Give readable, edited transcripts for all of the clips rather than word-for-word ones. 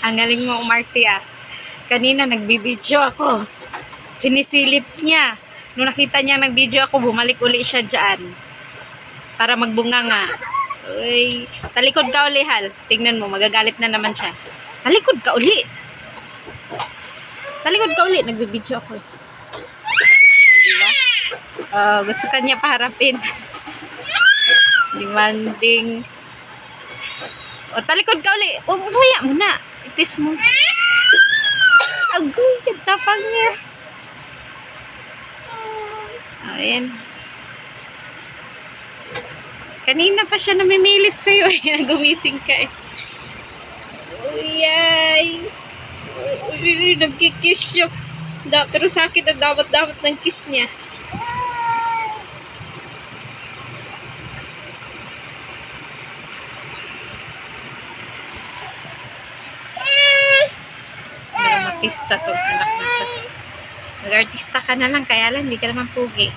Ang galing mo umarte ah. Kanina nagbibideo ako. Sinisilip niya. Nung nakita niya nagbideo ako, bumalik uli siya dyan. Para magbunga nga. Uy, talikod ka uli, Hal. Tingnan mo, magagalit na naman siya. Talikod ka uli. Talikod ka uli, nagbibideo ako. Diba? Gusto ka niya paharapin. Demanding. Talikod ka uli. Umaya mo na. Itis mo. Agoy, katapang niya. Ayan. Kanina pa siya namimilit sa'yo. Gumising ka eh. Uyay. Uy, nagkikiss siya. Pero sa akin na dapat ng kiss niya. Artista to, anak na to. Mag-artista ka na lang, kaya lang hindi ka naman pugi.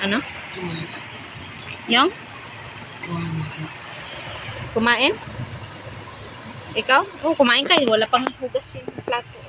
Ano? Yung? Kumain? Ikaw? Oh, kumain ka. Wala pang hugas yung plato.